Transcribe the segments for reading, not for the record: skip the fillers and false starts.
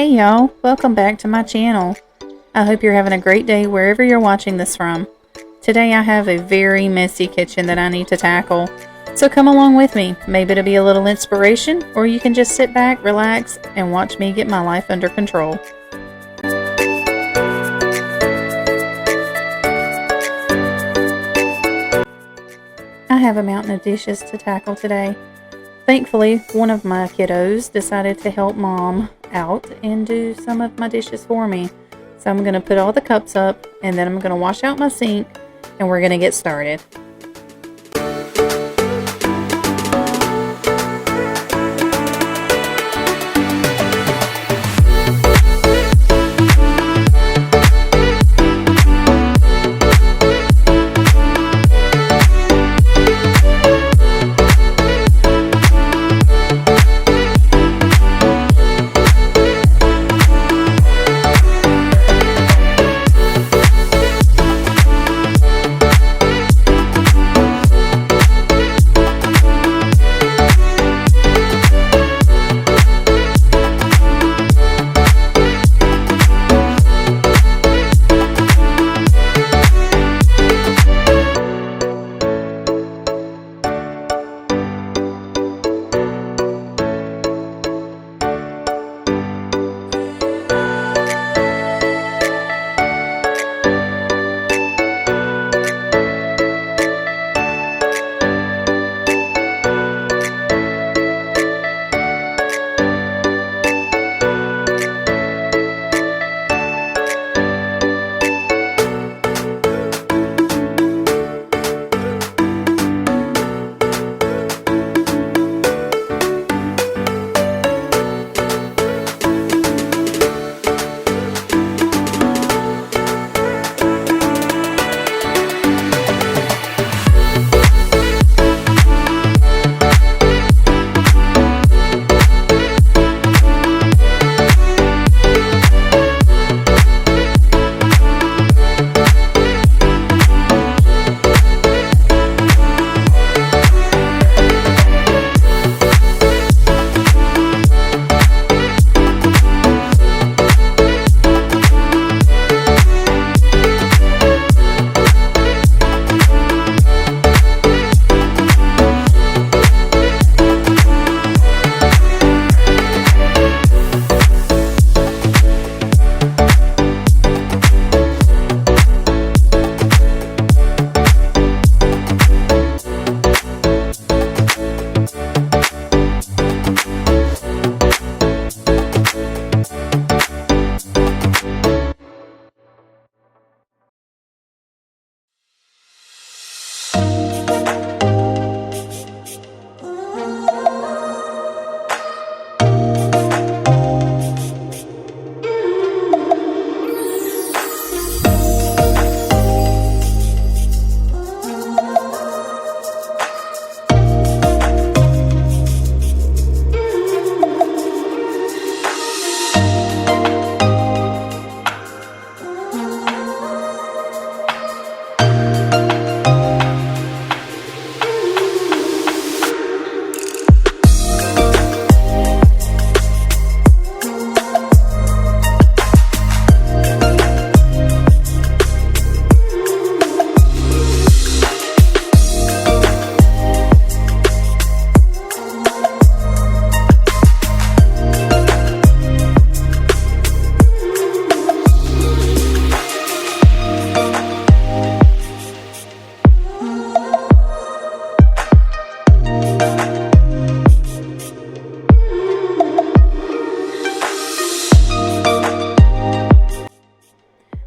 Hey y'all, welcome back to my channel. I hope you're having a great day wherever you're watching this from. Today I have a very messy kitchen that I need to tackle, so come along with me. Maybe it'll be a little inspiration, or you can just sit back, relax, and watch me get my life under control. I have a mountain of dishes to tackle today. Thankfully, one of my kiddos decided to help mom out and do some of my dishes for me. So I'm going to put all the cups up and then I'm going to wash out my sink and we're going to get started.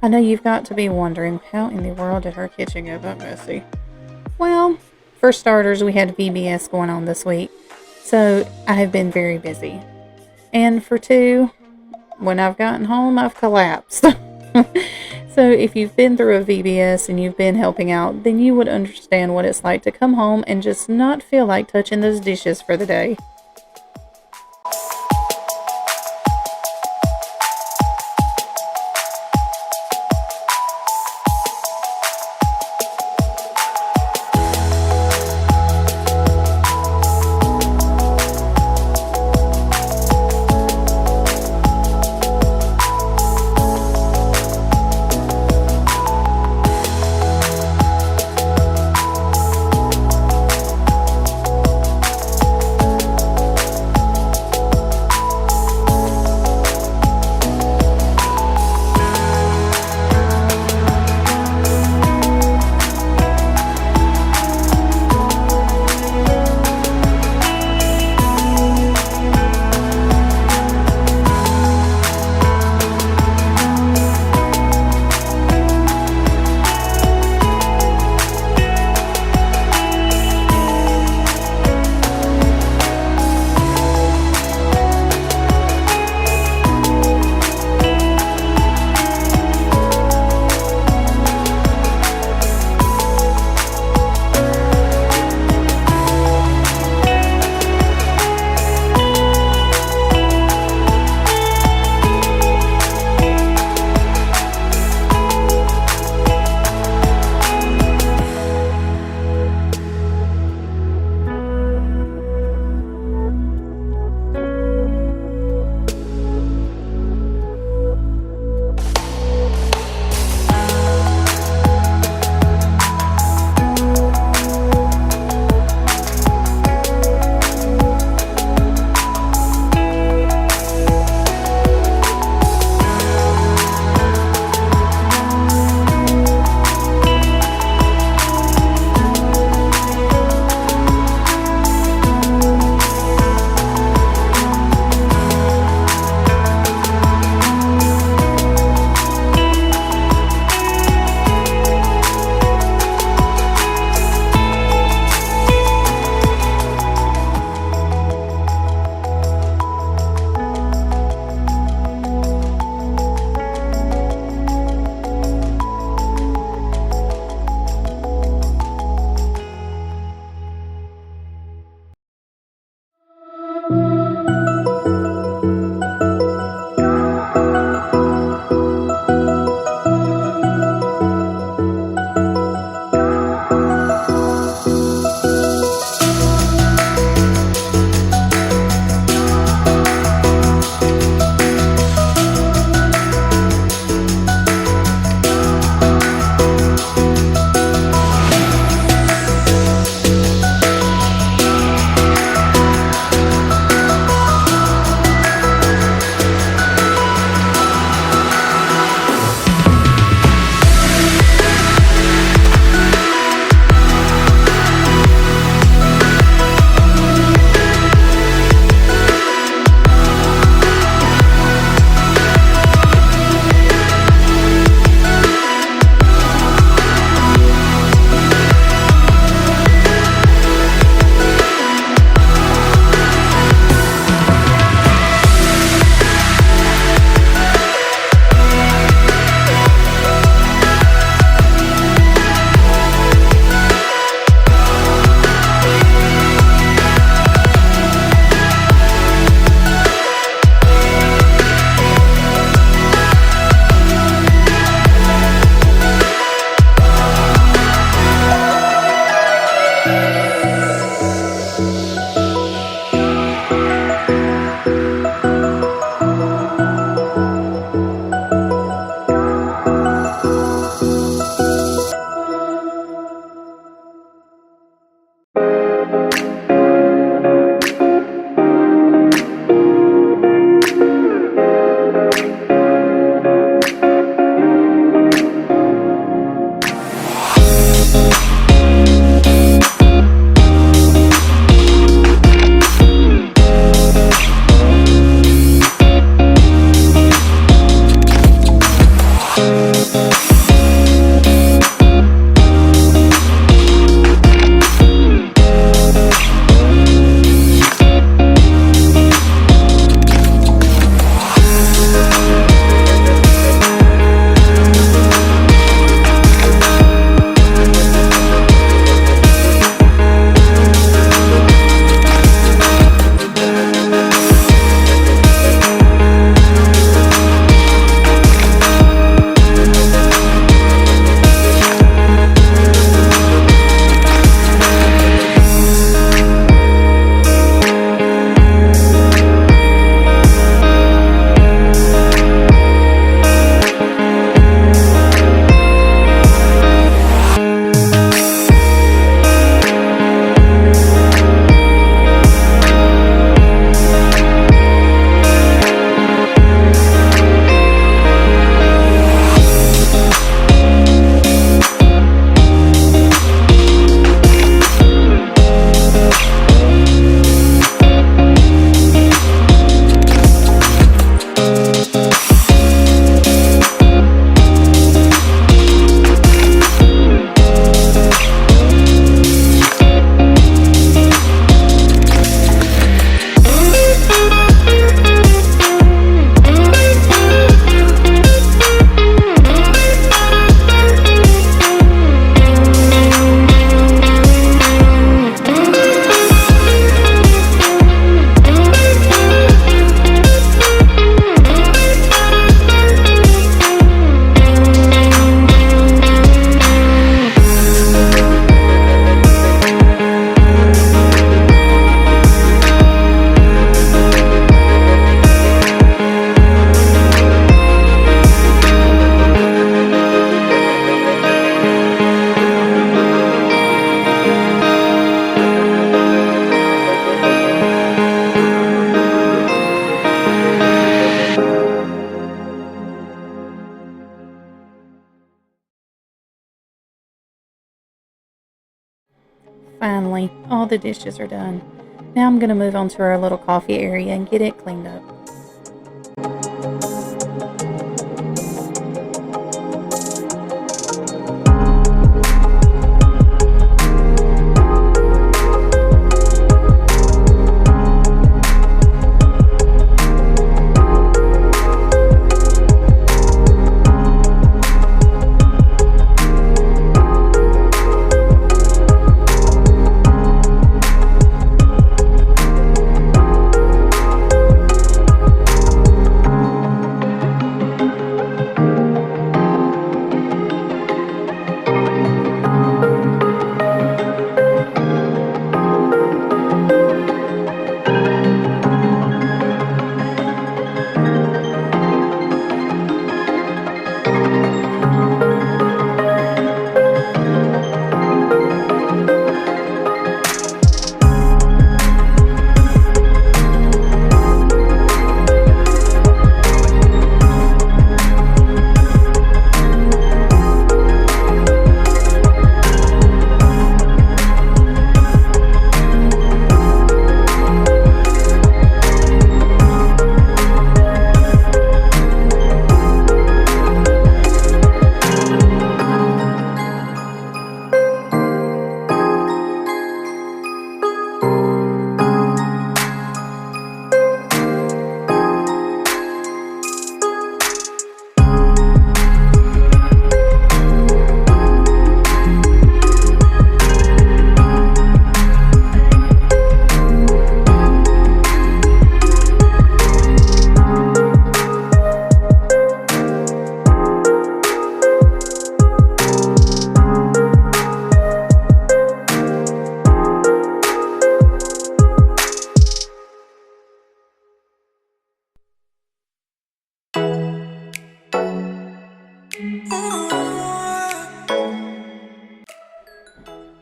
I know you've got to be wondering, how in the world did her kitchen get that messy? Well, for starters, we had VBS going on this week, so I have been very busy. And for two, when I've gotten home, I've collapsed. So if you've been through a VBS and you've been helping out, then you would understand what it's like to come home and just not feel like touching those dishes for the day. Finally, all the dishes are done. Now I'm going to move on to our little coffee area and get it cleaned up.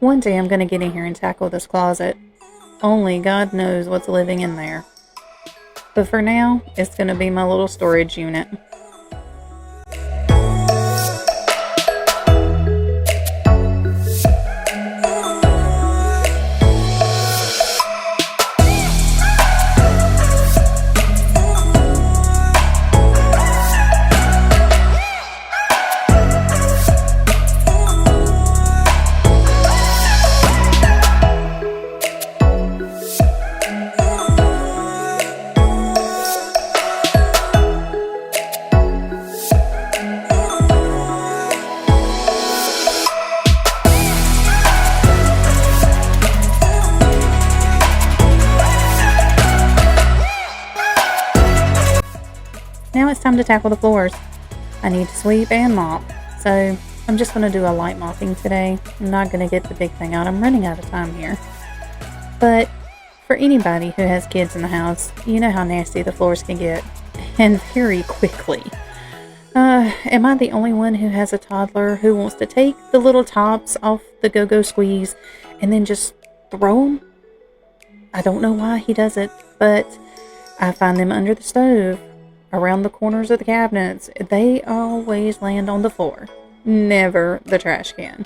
One day I'm going to get in here and tackle this closet. Only God knows what's living in there. But for now, it's going to be my little storage unit. Now it's time to tackle the floors. I need to sweep and mop, so I'm just going to do a light mopping today. I'm not going to get the big thing out. I'm running out of time here. But for anybody who has kids in the house, you know how nasty the floors can get, and very quickly. Am I the only one who has a toddler who wants to take the little tops off the Go-Go Squeeze and then just throw them? I don't know why he does it, but I find them under the stove, around the corners of the cabinets. They always land on the floor, never the trash can.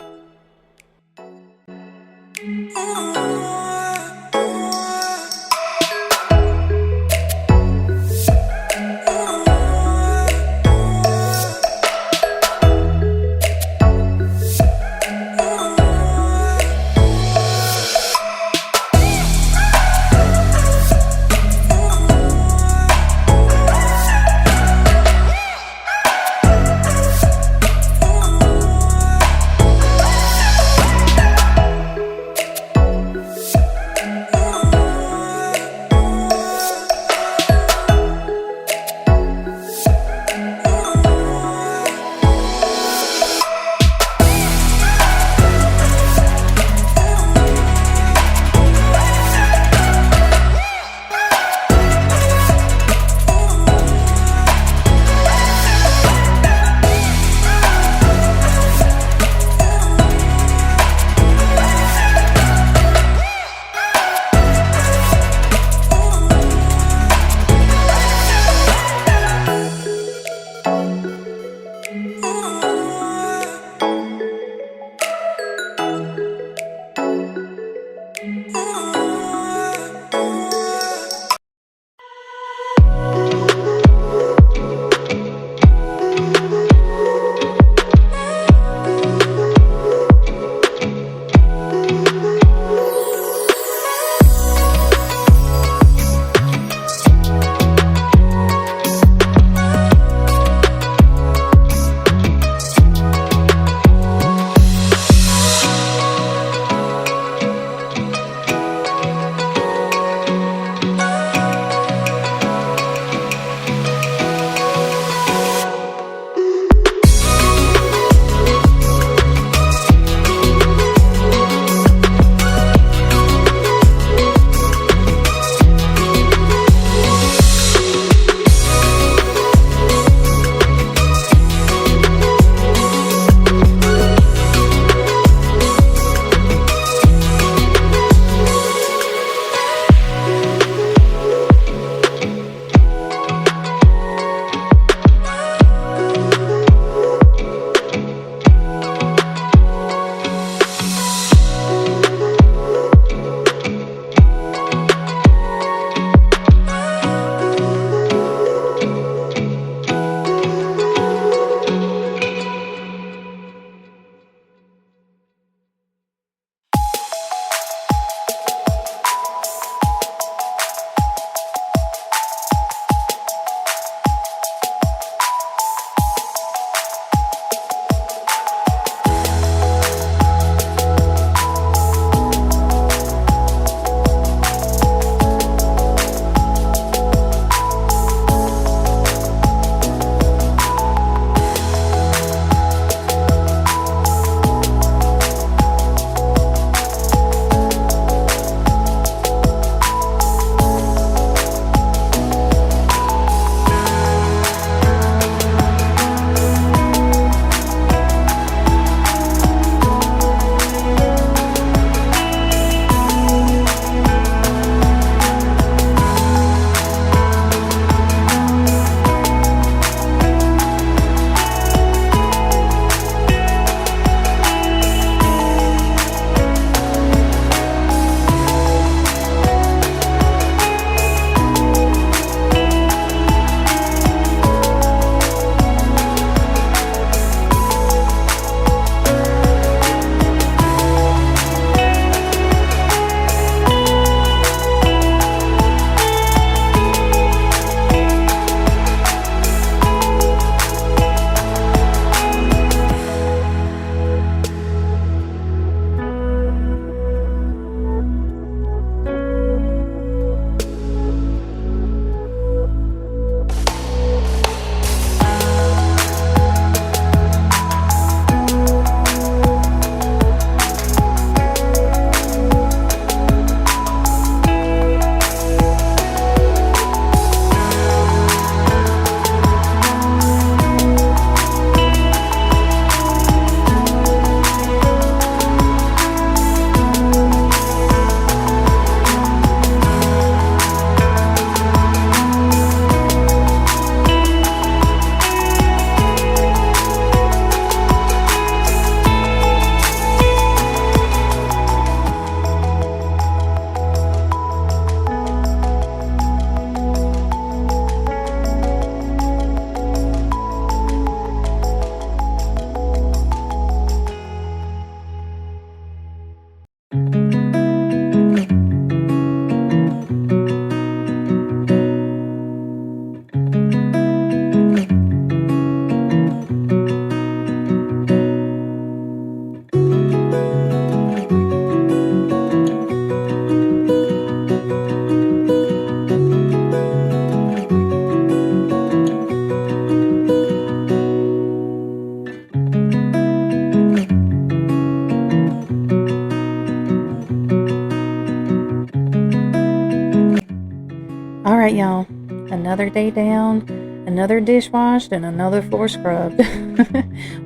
Alright, y'all. Another day down, another dish washed, and another floor scrubbed.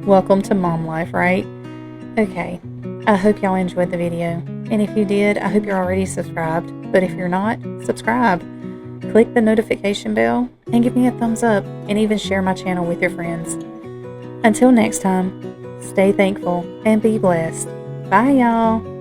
Welcome to mom life, right? Okay, I hope y'all enjoyed the video. And if you did, I hope you're already subscribed. But if you're not, subscribe. Click the notification bell and give me a thumbs up, and even share my channel with your friends. Until next time, stay thankful and be blessed. Bye, y'all.